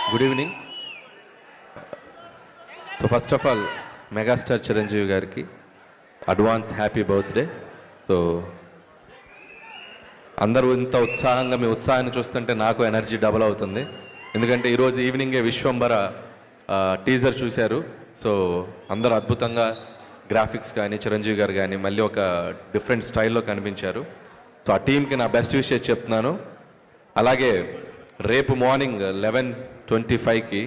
Good evening. So first of all megastar Chiranjeevi గారికి advance happy birthday. So అందరూ ఇంత ఉత్సాహంగా మీ ఉత్సాహాన్ని చూస్తుంటే నాకు ఎనర్జీ డబుల్ అవుతుంది. ఎందుకంటే ఈరోజు ఈవినింగే విశ్వంబర టీజర్ చూశారు. సో అందరూ అద్భుతంగా గ్రాఫిక్స్ కానీ చిరంజీవి గారు కానీ మళ్ళీ ఒక డిఫరెంట్ స్టైల్లో కనిపించారు. సో ఆ టీంకి నా బెస్ట్ విషెస్ చెప్తున్నాను. అలాగే రేపు మార్నింగ్ 11:25కి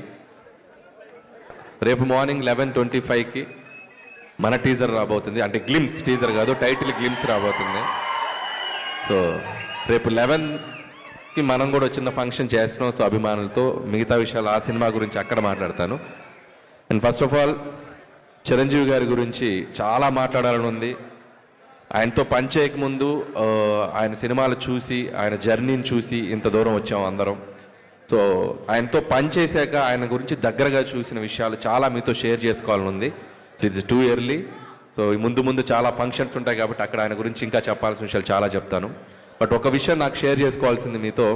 మన టీజర్ రాబోతుంది. అంటే గ్లిమ్స్ టీజర్ కాదు, టైటిల్ గ్లిమ్స్ రాబోతుంది. సో రేపు 11కి మనం కూడా చిన్న ఫంక్షన్ చేస్తున్నాం. సో అభిమానులతో మిగతా విషయాలు ఆ సినిమా గురించి అక్కడ మాట్లాడతాను. And first of all Chiranjeevi గారి గురించి చాలా మాట్లాడాలని ఉంది. ఆయనతో పనిచేయకముందు ఆయన సినిమాలు చూసి ఆయన జర్నీని చూసి ఇంత దూరం వచ్చాం అందరం. సో ఆయనతో పనిచేశాక ఆయన గురించి దగ్గరగా చూసిన విషయాలు చాలా మీతో షేర్ చేసుకోవాలని ఉంది. So it's too early. So ముందు చాలా ఫంక్షన్స్ ఉంటాయి కాబట్టి అక్కడ ఆయన గురించి ఇంకా చెప్పాల్సిన విషయాలు చాలా చెప్తాను. బట్ ఒక విషయం నాకు షేర్ చేసుకోవాల్సింది మీతో.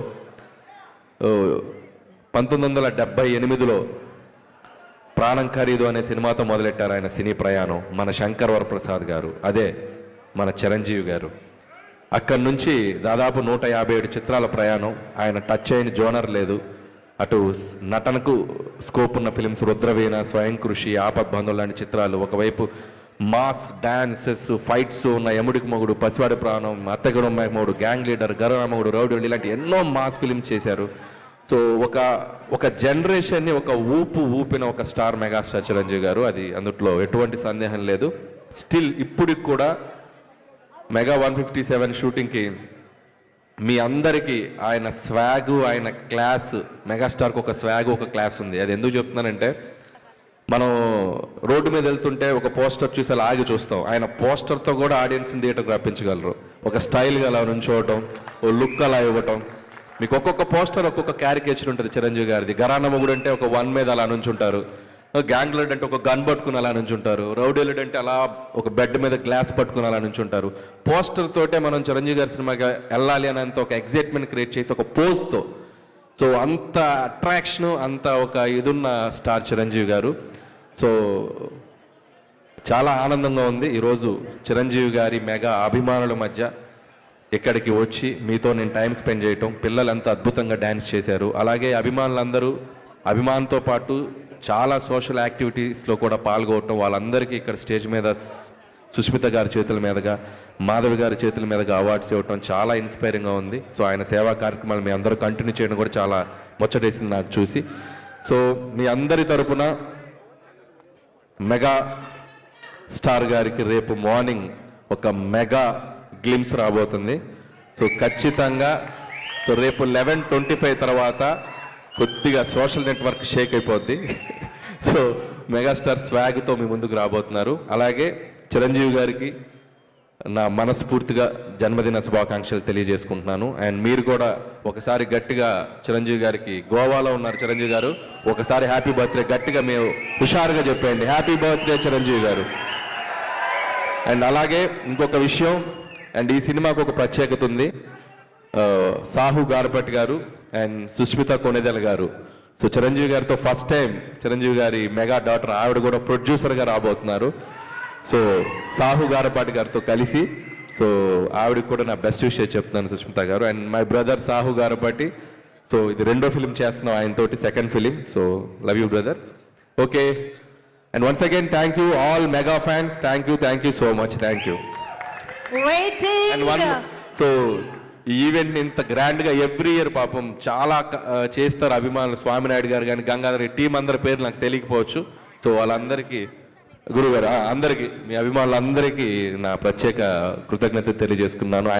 1978లో ప్రాణం ఖరీదు అనే సినిమాతో మొదలెట్టారు ఆయన సినీ ప్రయాణం మన శంకర్ వరప్రసాద్ గారు, అదే మన చిరంజీవి గారు. అక్కడి నుంచి దాదాపు 157 చిత్రాల ప్రయాణం. ఆయన టచ్ చేయని జోనర్ లేదు. అటు నటనకు స్కోప్ ఉన్న ఫిలిమ్స్ రుద్రవీణ, స్వయం కృషి, ఆపద్బంధువులు లాంటి చిత్రాలు, ఒకవైపు మాస్ డాన్సెస్ ఫైట్స్ ఉన్న యముడికి మొగుడు, పసివాడి ప్రాణం, అత్తగడు మొగుడు, గ్యాంగ్ లీడర్, గరరామగుడు, రౌడీ ఇలాంటి ఎన్నో మాస్ ఫిలిమ్స్ చేశారు. సో ఒక జనరేషన్ని ఒక ఊపిన ఒక స్టార్ మెగాస్టార్ చిరంజీవి గారు. అది అందుట్లో ఎటువంటి సందేహం లేదు. స్టిల్ ఇప్పటికి కూడా మెగా 157 షూటింగ్కి మీ అందరికీ ఆయన స్వాగు, ఆయన క్లాస్, మెగాస్టార్కి ఒక స్వాగు, ఒక క్లాస్ ఉంది. అది ఎందుకు చెప్తున్నానంటే, మనం రోడ్డు మీద వెళ్తుంటే ఒక పోస్టర్ చూసి అలా ఆగి చూస్తాం. ఆయన పోస్టర్తో కూడా ఆడియన్స్ని థియేటర్కి రప్పించగలరు. ఒక స్టైల్గా అలా నుంచోవటం, ఓ లుక్ అలా ఇవ్వటం. మీకు ఒక్కొక్క పోస్టర్ ఒక్కొక్క క్యారికేచర్ ఉంటుంది చిరంజీవి గారిది. గరానమ్మగుడు అంటే ఒక వన్ మీద అలా నుంచుంటారు, గ్యాంగ్ లీడర్ అంటే ఒక గన్ పట్టుకుని అలా నుంచుంటారు, రౌడీ లీడర్ అంటే అలా ఒక బెడ్ మీద గ్లాస్ పట్టుకుని అలా నుంచుంటారు. పోస్టర్ తోటే మనం చిరంజీవి గారి సినిమాకి వెళ్ళాలి అనేంత ఒక ఎగ్జైట్మెంట్ క్రియేట్ చేసి ఒక పోస్ట్తో, సో అంత అట్రాక్షన్, అంత ఒక ఇదున్న స్టార్ చిరంజీవి గారు. సో చాలా ఆనందంగా ఉంది ఈరోజు చిరంజీవి గారి మెగా అభిమానుల మధ్య ఇక్కడికి వచ్చి మీతో నేను టైం స్పెండ్ చేయటం. పిల్లలు ఎంత అద్భుతంగా డ్యాన్స్ చేశారు. అలాగే అభిమానులందరూ అభిమానంతో పాటు చాలా సోషల్ యాక్టివిటీస్లో కూడా పాల్గొనటం. వాళ్ళందరికీ ఇక్కడ స్టేజ్ మీద సుష్మిత గారి చేతుల మీదుగా, మాధవి గారి చేతుల మీదుగా అవార్డ్స్ ఇవ్వటం చాలా ఇన్స్పైరింగ్గా ఉంది. సో ఆయన సేవా కార్యక్రమాలు మీ అందరూ కంటిన్యూ చేయడం కూడా చాలా ముచ్చటేసింది నాకు చూసి. సో మీ అందరి తరపున మెగా స్టార్ గారికి రేపు మార్నింగ్ ఒక మెగా గ్లిమ్స్ రాబోతుంది. సో ఖచ్చితంగా సో రేపు 11:25 తర్వాత కొద్దిగా సోషల్ నెట్వర్క్ షేక్ అయిపోద్ది. సో మెగాస్టార్ స్వాగ్తో మీ ముందుకు రాబోతున్నారు. అలాగే చిరంజీవి గారికి నా మనస్ఫూర్తిగా జన్మదిన శుభాకాంక్షలు తెలియజేసుకుంటున్నాను. అండ్ మీరు కూడా ఒకసారి గట్టిగా చిరంజీవి గారికి, గోవాలో ఉన్నారు చిరంజీవి గారు, ఒకసారి హ్యాపీ బర్త్డే గట్టిగా మీరు హుషారుగా చెప్పండి, హ్యాపీ బర్త్డే చిరంజీవి గారు. అండ్ అలాగే ఇంకొక విషయం, అండ్ ఈ సినిమాకు ఒక ప్రత్యేకత ఉంది. సాహు గారపట్టి గారు అండ్ సుష్మిత కొణిదెల గారు, సో చిరంజీవి గారితో ఫస్ట్ టైం చిరంజీవి గారి మెగా డాటర్ ఆవిడ కూడా ప్రొడ్యూసర్గా రాబోతున్నారు. సో సాహు గారపాటి గారితో కలిసి, సో ఆవిడకి కూడా నా బెస్ట్ విషయం చెప్తున్నాను సుష్మిత గారు. And my brother Sahu Garapati, so ఇది 2వ ఫిలిం చేస్తున్నాం ఆయనతోటి, second film. So love you brother. Okay, and once again thank you all mega fans. Thank you so much. Thank you. So ఈ ఈవెంట్ ఇంత గ్రాండ్గా ఎవ్రీ ఇయర్ పాపం చాలా చేస్తారు అభిమానులు. స్వామినాయుడు గారు కానీ, గంగాధర్ టీం అందరి పేరు నాకు తెలియకపోవచ్చు. సో వాళ్ళందరికీ, గురుగారు అందరికీ, మీ అభిమానులందరికీ నా ప్రత్యేక కృతజ్ఞత తెలియజేసుకున్నాను.